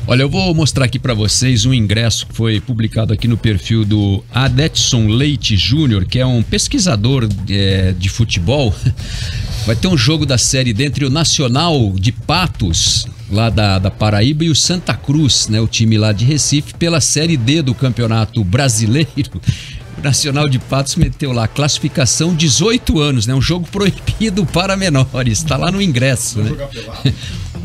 Olha, eu vou mostrar aqui para vocês um ingresso que foi publicado aqui no perfil do Adetson Leite Júnior, que é um pesquisador de futebol. Vai ter um jogo da Série D entre o Nacional de Patos, lá da Paraíba, e o Santa Cruz, né, o time lá de Recife, pela Série D do Campeonato Brasileiro. O Nacional de Patos meteu lá classificação 18 anos, né? Um jogo proibido para menores. Tá lá no ingresso, né?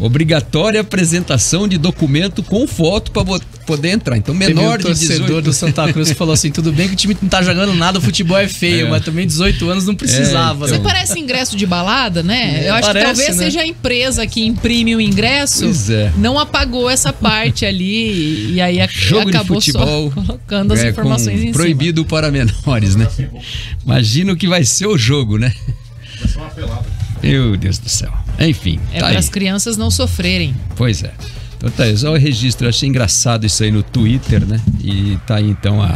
Obrigatória apresentação de documento com foto para poder entrar. Então, menor de 18 anos. O torcedor do Santa Cruz falou assim: tudo bem que o time não tá jogando nada, o futebol é feio, mas também 18 anos não precisava. Então... Né? Você parece ingresso de balada, né? Eu acho que talvez seja a empresa que imprime o ingresso, não apagou essa parte ali e aí jogo acabou de futebol, só colocando as informações em cima. Proibido para menores, né? Imagina o que vai ser o jogo, né? Vai ser uma pelada. Meu Deus do céu. Enfim. É para as crianças não sofrerem. Pois é. Então tá aí, só o registro. Eu achei engraçado isso aí no Twitter, né? E tá aí então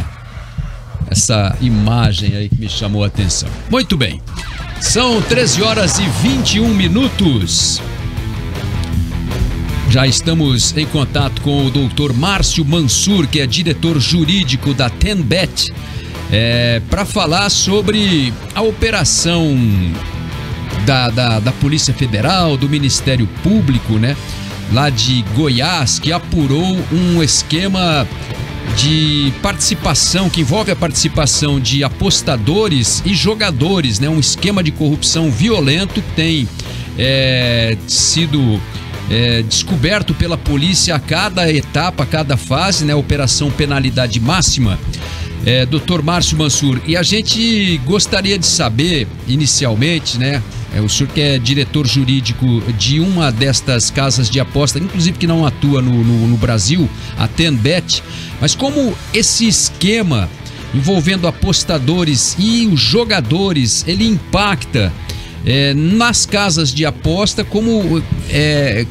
essa imagem aí que me chamou a atenção. Muito bem. São 13 horas e 21 minutos. Já estamos em contato com o Dr. Márcio Mansur, que é diretor jurídico da Tenbet, para falar sobre a operação da Polícia Federal, do Ministério Público, né? Lá de Goiás, que apurou um esquema de participação, que envolve a participação de apostadores e jogadores, né? Um esquema de corrupção violento que tem sido descoberto pela polícia a cada etapa, a cada fase, né? Operação Penalidade Máxima. Dr. Márcio Mansur, e a gente gostaria de saber, inicialmente, né? O senhor que é diretor jurídico de uma destas casas de aposta, inclusive que não atua no Brasil, a Tenbet, mas como esse esquema envolvendo apostadores e os jogadores, ele impacta nas casas de aposta,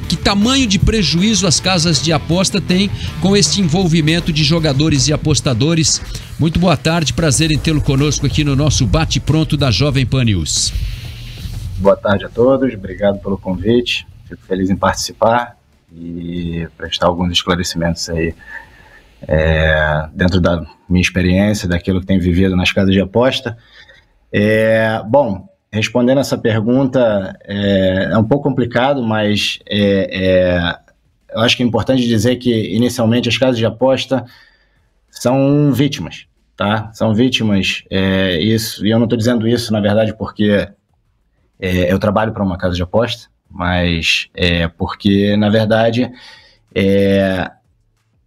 que tamanho de prejuízo as casas de aposta têm com este envolvimento de jogadores e apostadores. Muito boa tarde, prazer em tê-lo conosco aqui no nosso Bate-Pronto da Jovem Pan News. Boa tarde a todos, obrigado pelo convite, fico feliz em participar e prestar alguns esclarecimentos aí dentro da minha experiência, daquilo que tenho vivido nas casas de aposta. Bom, respondendo essa pergunta, é um pouco complicado, mas eu acho que é importante dizer que, inicialmente, as casas de aposta são vítimas, tá? São vítimas, isso, e eu não estou dizendo isso, na verdade, porque eu trabalho para uma casa de aposta, mas porque, na verdade,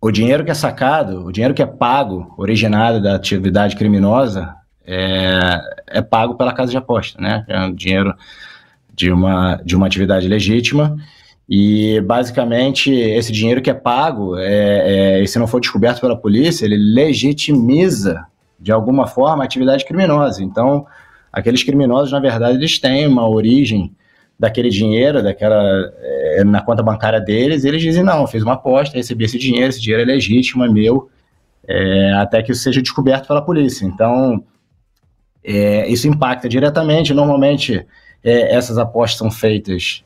o dinheiro que é sacado, o dinheiro que é pago, originado da atividade criminosa, é pago pela casa de aposta, né? É um dinheiro de uma atividade legítima e, basicamente, esse dinheiro que é pago, e se não for descoberto pela polícia, ele legitimiza, de alguma forma, a atividade criminosa. Então, aqueles criminosos, na verdade, eles têm uma origem daquele dinheiro, na conta bancária deles, e eles dizem, não, eu fiz uma aposta, recebi esse dinheiro é legítimo, é meu, até que isso seja descoberto pela polícia. Então, isso impacta diretamente. Normalmente, essas apostas são feitas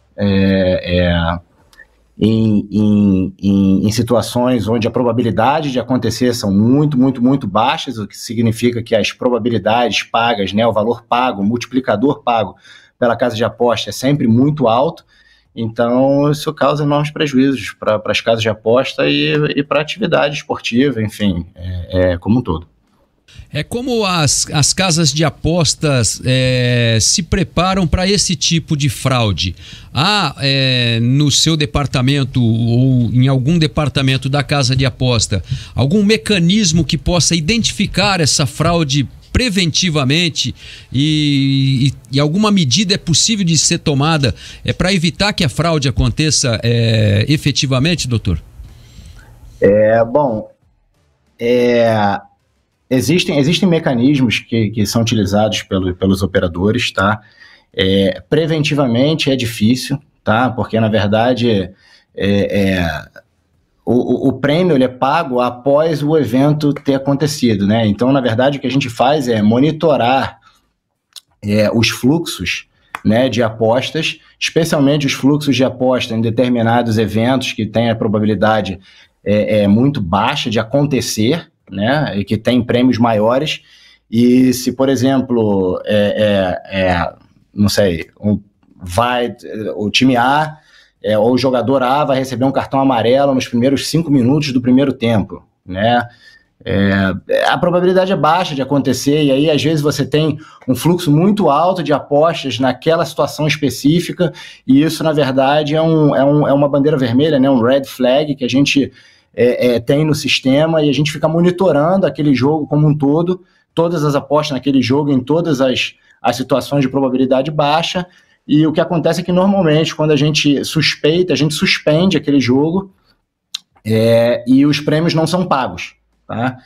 em situações onde a probabilidade de acontecer são muito, muito, muito baixas, o que significa que as probabilidades pagas, né, o valor pago, o multiplicador pago pela casa de aposta é sempre muito alto. Então, isso causa enormes prejuízos para as casas de aposta e para a atividade esportiva, enfim, como um todo. Como as casas de apostas se preparam para esse tipo de fraude? Há no seu departamento ou em algum departamento da casa de aposta algum mecanismo que possa identificar essa fraude preventivamente e alguma medida é possível de ser tomada para evitar que a fraude aconteça efetivamente, doutor? Existem mecanismos que são utilizados pelos operadores, tá? Preventivamente é difícil, tá? Porque, na verdade, o prêmio ele é pago após o evento ter acontecido, né? Então, na verdade, o que a gente faz é monitorar os fluxos, né, de apostas, especialmente os fluxos de aposta em determinados eventos que têm a probabilidade muito baixa de acontecer, né, e que tem prêmios maiores. E se, por exemplo, não sei, o time A ou o jogador A vai receber um cartão amarelo nos primeiros 5 minutos do primeiro tempo, né? A probabilidade é baixa de acontecer, e aí às vezes você tem um fluxo muito alto de apostas naquela situação específica, e isso na verdade é uma bandeira vermelha, né? Um red flag que a gente tem no sistema, e a gente fica monitorando aquele jogo como um todo, todas as apostas naquele jogo, em todas as situações de probabilidade baixa. E o que acontece é que normalmente quando a gente suspeita, a gente suspende aquele jogo, e os prêmios não são pagos. Tá?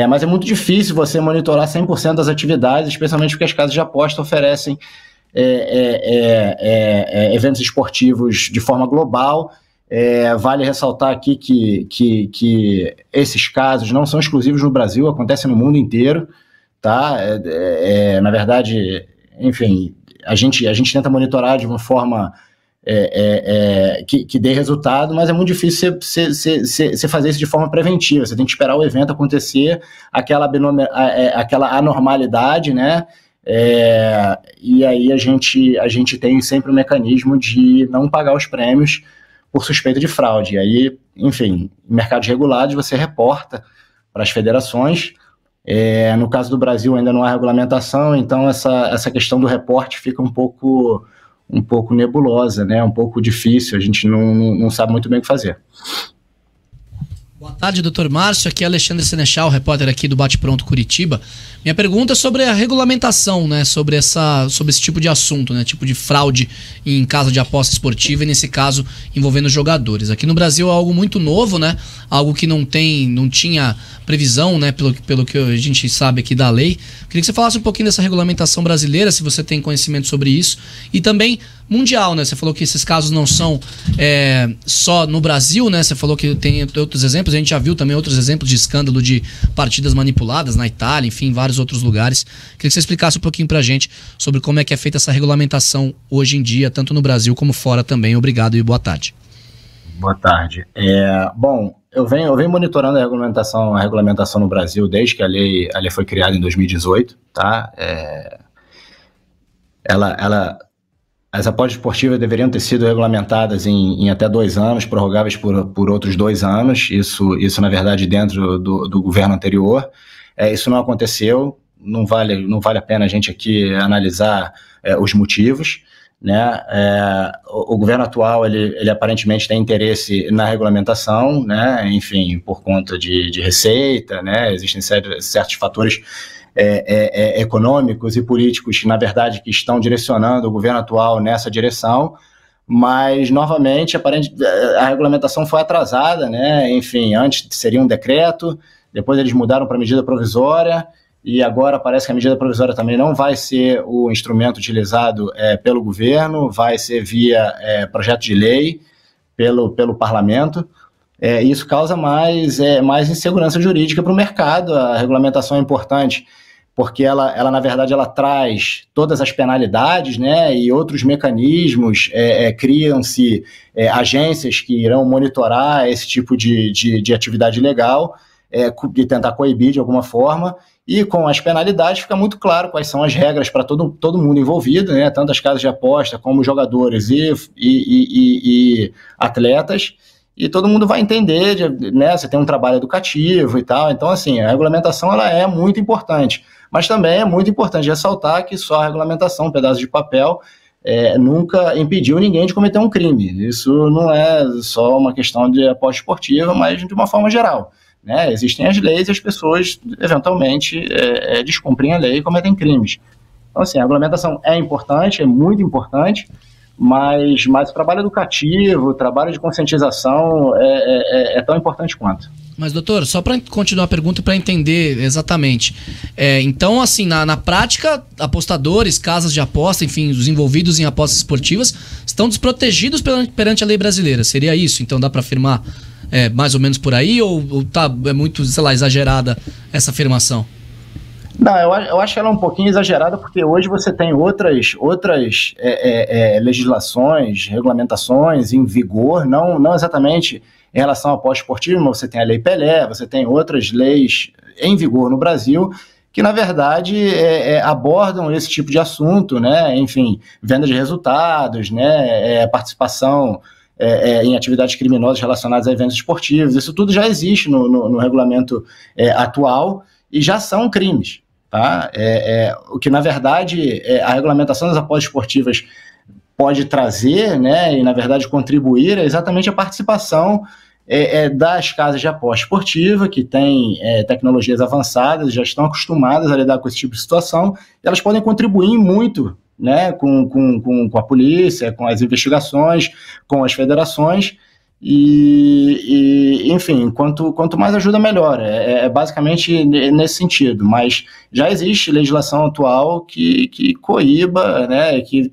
Mas é muito difícil você monitorar 100% das atividades, especialmente porque as casas de aposta oferecem eventos esportivos de forma global. Vale ressaltar aqui que esses casos não são exclusivos no Brasil, acontecem no mundo inteiro. Tá? Na verdade, enfim, a gente tenta monitorar de uma forma que dê resultado, mas é muito difícil você fazer isso de forma preventiva. Você tem que esperar o evento acontecer, aquela anormalidade, né? E aí a gente tem sempre um mecanismo de não pagar os prêmios por suspeita de fraude. E aí, enfim, em mercados regulados você reporta para as federações. No caso do Brasil ainda não há regulamentação, então essa questão do reporte fica um pouco nebulosa, né? Um pouco difícil, a gente não sabe muito bem o que fazer. Boa tarde, Dr. Márcio, aqui é Alexandre Senechal, repórter aqui do Bate Pronto Curitiba. Minha pergunta é sobre a regulamentação, né? Sobre esse tipo de assunto, né? Tipo de fraude em casa de aposta esportiva, e nesse caso envolvendo jogadores. Aqui no Brasil é algo muito novo, né? Algo que não tinha previsão, né? Pelo que a gente sabe aqui da lei. Queria que você falasse um pouquinho dessa regulamentação brasileira, se você tem conhecimento sobre isso, e também mundial, né? Você falou que esses casos não são só no Brasil, né? Você falou que tem outros exemplos, a gente já viu também outros exemplos de escândalo de partidas manipuladas na Itália, enfim, em vários outros lugares. Queria que você explicasse um pouquinho pra gente sobre como é que é feita essa regulamentação hoje em dia, tanto no Brasil como fora também. Obrigado e boa tarde. Boa tarde. Bom, eu venho monitorando a regulamentação no Brasil desde que a lei foi criada em 2018, tá? As apostas esportivas deveriam ter sido regulamentadas em até 2 anos, prorrogáveis por outros 2 anos, isso na verdade dentro do governo anterior. Isso não aconteceu, não vale a pena a gente aqui analisar os motivos, né? O governo atual ele aparentemente tem interesse na regulamentação, né? Enfim, por conta de receita, né? Existem certos fatores econômicos e políticos que, na verdade, que estão direcionando o governo atual nessa direção, mas, novamente, a regulamentação foi atrasada, né? Enfim, antes seria um decreto, depois eles mudaram para medida provisória, e agora parece que a medida provisória também não vai ser o instrumento utilizado pelo governo, vai ser via projeto de lei pelo parlamento. Isso causa mais insegurança jurídica para o mercado. A regulamentação é importante porque ela na verdade, ela traz todas as penalidades, né, e outros mecanismos, criam-se agências que irão monitorar esse tipo de atividade ilegal e tentar coibir de alguma forma, e com as penalidades fica muito claro quais são as regras para todo mundo envolvido, né, tanto as casas de aposta como jogadores e atletas, e todo mundo vai entender, né, você tem um trabalho educativo e tal. Então, assim, a regulamentação ela é muito importante, mas também é muito importante ressaltar que só a regulamentação, um pedaço de papel, nunca impediu ninguém de cometer um crime. Isso não é só uma questão de aposta esportiva, mas de uma forma geral, né? Existem as leis e as pessoas, eventualmente, descumprem a lei e cometem crimes. Então, assim, a regulamentação é importante, é muito importante, mas o trabalho educativo, o trabalho de conscientização é tão importante quanto. Mas, doutor, só para continuar a pergunta e para entender exatamente. Então, assim, na prática, apostadores, casas de aposta, enfim, os envolvidos em apostas esportivas estão desprotegidos perante a lei brasileira. Seria isso? Então dá para afirmar mais ou menos por aí? Ou tá muito, sei lá, exagerada essa afirmação? Não, eu acho que ela é um pouquinho exagerada, porque hoje você tem outras legislações, regulamentações em vigor, não exatamente em relação ao pós-esportivo, mas você tem a Lei Pelé, você tem outras leis em vigor no Brasil, que na verdade abordam esse tipo de assunto, né? Enfim, venda de resultados, né? Participação em atividades criminosas relacionadas a eventos esportivos, isso tudo já existe no regulamento atual e já são crimes. Tá? O que, na verdade, a regulamentação das apostas esportivas pode trazer, né, e, na verdade, contribuir é exatamente a participação das casas de aposta esportiva, que têm tecnologias avançadas, já estão acostumadas a lidar com esse tipo de situação, e elas podem contribuir muito, né, com a polícia, com as investigações, com as federações, e enfim, quanto mais ajuda, melhor. Basicamente nesse sentido, mas já existe legislação atual que coíba, né, que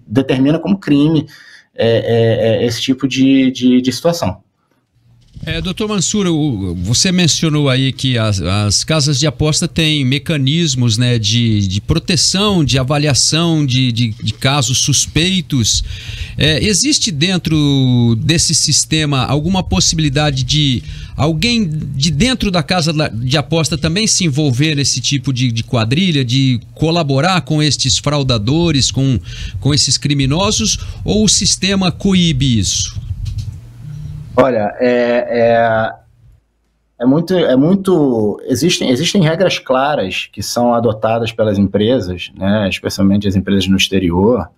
determina como crime esse tipo de situação. Doutor Mansur, você mencionou aí que as casas de aposta têm mecanismos, né, de proteção, de avaliação de casos suspeitos. Existe dentro desse sistema alguma possibilidade de alguém de dentro da casa de aposta também se envolver nesse tipo de quadrilha, de colaborar com estes fraudadores, com esses criminosos, ou o sistema coíbe isso? Olha, existem regras claras que são adotadas pelas empresas, né, especialmente as empresas no exterior.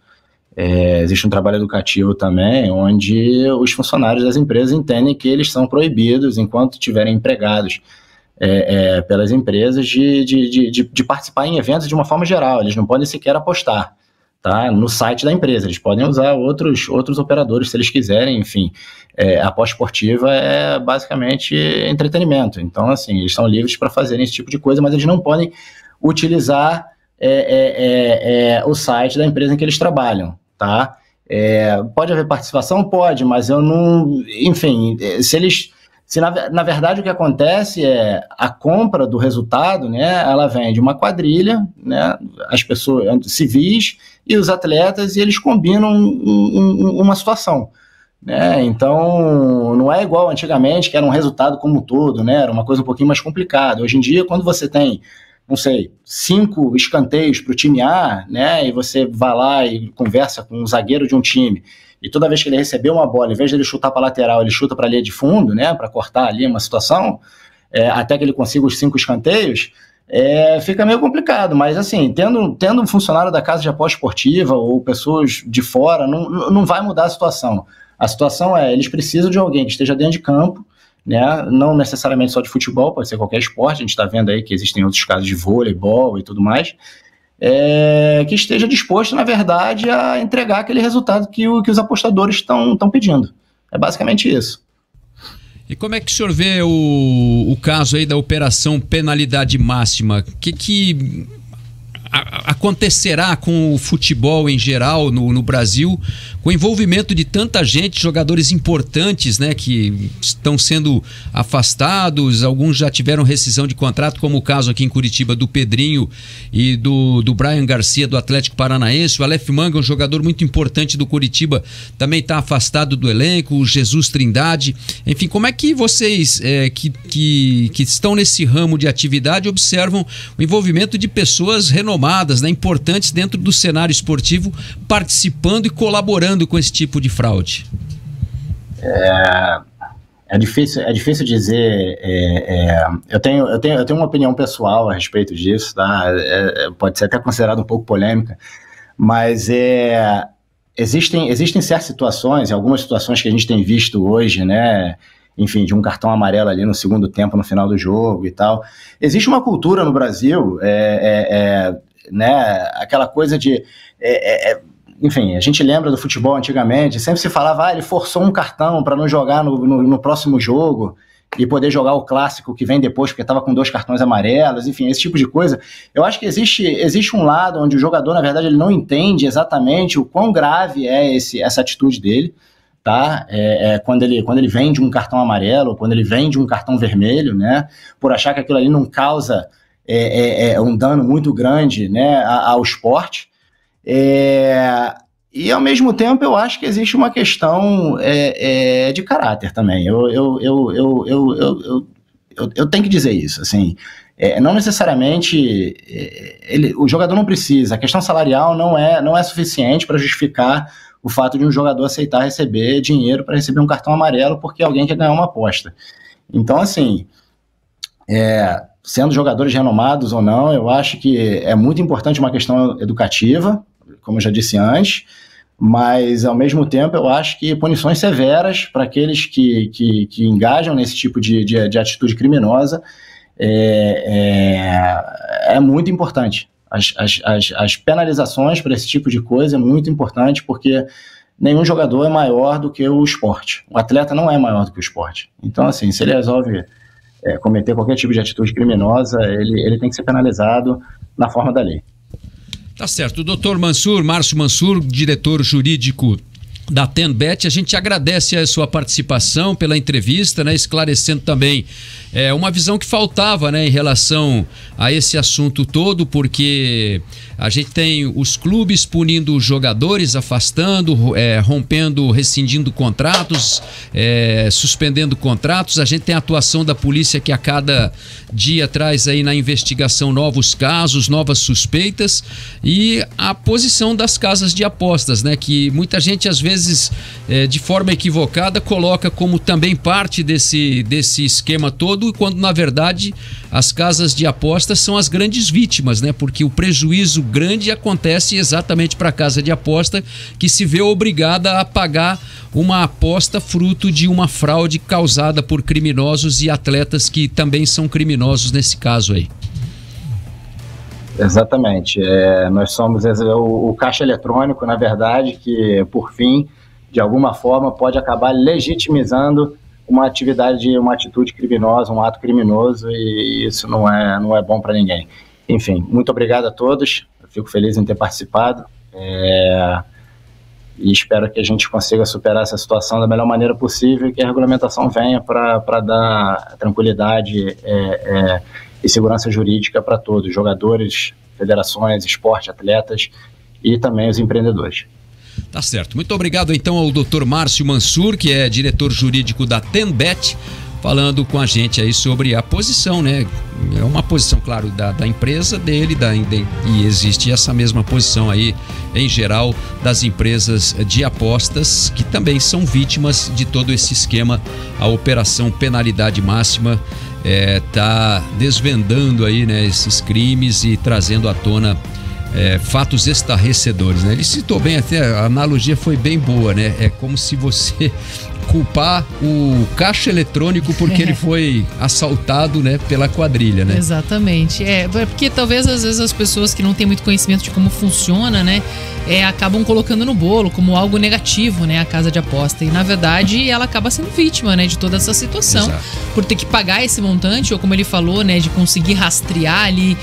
Existe um trabalho educativo também, onde os funcionários das empresas entendem que eles são proibidos, enquanto estiverem empregados pelas empresas, de participar em eventos de uma forma geral. Eles não podem sequer apostar, tá, no site da empresa. Eles podem usar outros operadores se eles quiserem, enfim. A aposta esportiva é basicamente entretenimento. Então, assim, eles são livres para fazerem esse tipo de coisa, mas eles não podem utilizar o site da empresa em que eles trabalham, tá? Pode haver participação? Pode, mas eu não... Enfim, na verdade o que acontece é a compra do resultado, né? Ela vem de uma quadrilha, né? As pessoas civis e os atletas, e eles combinam uma situação, né? Então não é igual antigamente, que era um resultado como um todo, né? Era uma coisa um pouquinho mais complicada. Hoje em dia, quando você tem, não sei, 5 escanteios para o time A, né? E você vai lá e conversa com um zagueiro de um time, e toda vez que ele receber uma bola, em vez de ele chutar para a lateral, ele chuta para a linha de fundo, né? Para cortar ali uma situação, até que ele consiga os 5 escanteios, fica meio complicado. Mas assim, tendo um funcionário da casa de aposta esportiva ou pessoas de fora, não vai mudar a situação. A situação eles precisam de alguém que esteja dentro de campo, né? Não necessariamente só de futebol, pode ser qualquer esporte. A gente está vendo aí que existem outros casos de voleibol e tudo mais, que esteja disposto, na verdade, a entregar aquele resultado que os apostadores estão pedindo. É basicamente isso. E como é que o senhor vê o caso aí da Operação Penalidade Máxima? O que acontecerá com o futebol em geral no Brasil, com o envolvimento de tanta gente, jogadores importantes, né, que estão sendo afastados, alguns já tiveram rescisão de contrato, como o caso aqui em Curitiba do Pedrinho e do Brian Garcia do Atlético Paranaense. O Aleph Manga, um jogador muito importante do Curitiba, também está afastado do elenco. O Jesus Trindade. Enfim, como é que vocês que estão nesse ramo de atividade observam o envolvimento de pessoas renomadas, né, importantes dentro do cenário esportivo, participando e colaborando com esse tipo de fraude? É difícil dizer. Eu tenho uma opinião pessoal a respeito disso, tá? Pode ser até considerado um pouco polêmica, mas existem certas situações, algumas situações que a gente tem visto hoje, né? Enfim, de um cartão amarelo ali no segundo tempo, no final do jogo e tal. Existe uma cultura no Brasil, né? Aquela coisa de... enfim, a gente lembra do futebol antigamente, sempre se falava, ele forçou um cartão para não jogar no próximo jogo e poder jogar o clássico que vem depois, porque estava com 2 cartões amarelos, enfim, esse tipo de coisa. Eu acho que existe um lado onde o jogador, na verdade, ele não entende exatamente o quão grave é essa atitude dele, tá? Quando ele vem de um cartão amarelo, quando ele vem de um cartão vermelho, né? Por achar que aquilo ali não causa um dano muito grande, né, ao esporte. E, ao mesmo tempo, eu acho que existe uma questão de caráter também. Eu tenho que dizer isso, assim, não necessariamente o jogador não precisa, a questão salarial não é suficiente para justificar o fato de um jogador aceitar receber dinheiro para receber um cartão amarelo porque alguém quer ganhar uma aposta. Então, assim, sendo jogadores renomados ou não, eu acho que é muito importante uma questão educativa, como eu já disse antes, mas, ao mesmo tempo, eu acho que punições severas para aqueles que engajam nesse tipo de atitude criminosa é muito importante. As penalizações para esse tipo de coisa é muito importante, porque nenhum jogador é maior do que o esporte. O atleta não é maior do que o esporte. Então, assim, se ele resolve cometer qualquer tipo de atitude criminosa, ele tem que ser penalizado na forma da lei. Tá certo. O doutor Márcio Mansur, diretor jurídico da TenBet, a gente agradece a sua participação pela entrevista, né, esclarecendo também uma visão que faltava, né, em relação a esse assunto todo, porque a gente tem os clubes punindo os jogadores, afastando, rompendo, rescindindo contratos, suspendendo contratos. A gente tem a atuação da polícia que a cada dia traz aí na investigação novos casos, novas suspeitas, e a posição das casas de apostas, né, que muita gente às vezes de forma equivocada coloca como também parte desse esquema todo, quando na verdade as casas de apostas são as grandes vítimas, né? Porque o prejuízo grande acontece exatamente para a casa de aposta, que se vê obrigada a pagar uma aposta fruto de uma fraude causada por criminosos e atletas que também são criminosos nesse caso aí. Exatamente. Nós somos o caixa eletrônico, na verdade, que por fim, de alguma forma, pode acabar legitimizando uma atitude criminosa, um ato criminoso, e isso não é bom para ninguém. Enfim, muito obrigado a todos, eu fico feliz em ter participado, e espero que a gente consiga superar essa situação da melhor maneira possível e que a regulamentação venha para dar tranquilidade e segurança jurídica para todos, jogadores, federações, esporte, atletas e também os empreendedores. Tá certo. Muito obrigado então ao Dr. Márcio Mansur, que é diretor jurídico da TenBet, falando com a gente aí sobre a posição, né? É uma posição, claro, da empresa dele, e existe essa mesma posição aí, em geral, das empresas de apostas, que também são vítimas de todo esse esquema. A Operação Penalidade Máxima tá desvendando aí, né, esses crimes e trazendo à tona fatos estarrecedores, né? Ele citou bem, até a analogia foi bem boa, né? É como se você culpar o caixa eletrônico porque ele foi assaltado, né, pela quadrilha, né? Exatamente. Porque talvez às vezes as pessoas que não têm muito conhecimento de como funciona, né, acabam colocando no bolo como algo negativo, né, a casa de aposta. E na verdade ela acaba sendo vítima, né, de toda essa situação. Exato. Por ter que pagar esse montante, ou como ele falou, né, de conseguir rastrear ali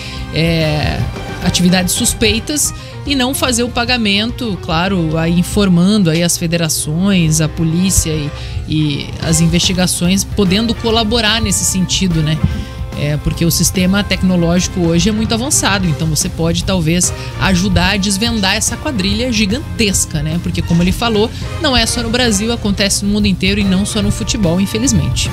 atividades suspeitas e não fazer o pagamento, claro, aí informando aí as federações, a polícia e as investigações, podendo colaborar nesse sentido, né? Porque o sistema tecnológico hoje é muito avançado, então você pode talvez ajudar a desvendar essa quadrilha gigantesca, né? Porque, como ele falou, não é só no Brasil, acontece no mundo inteiro e não só no futebol, infelizmente.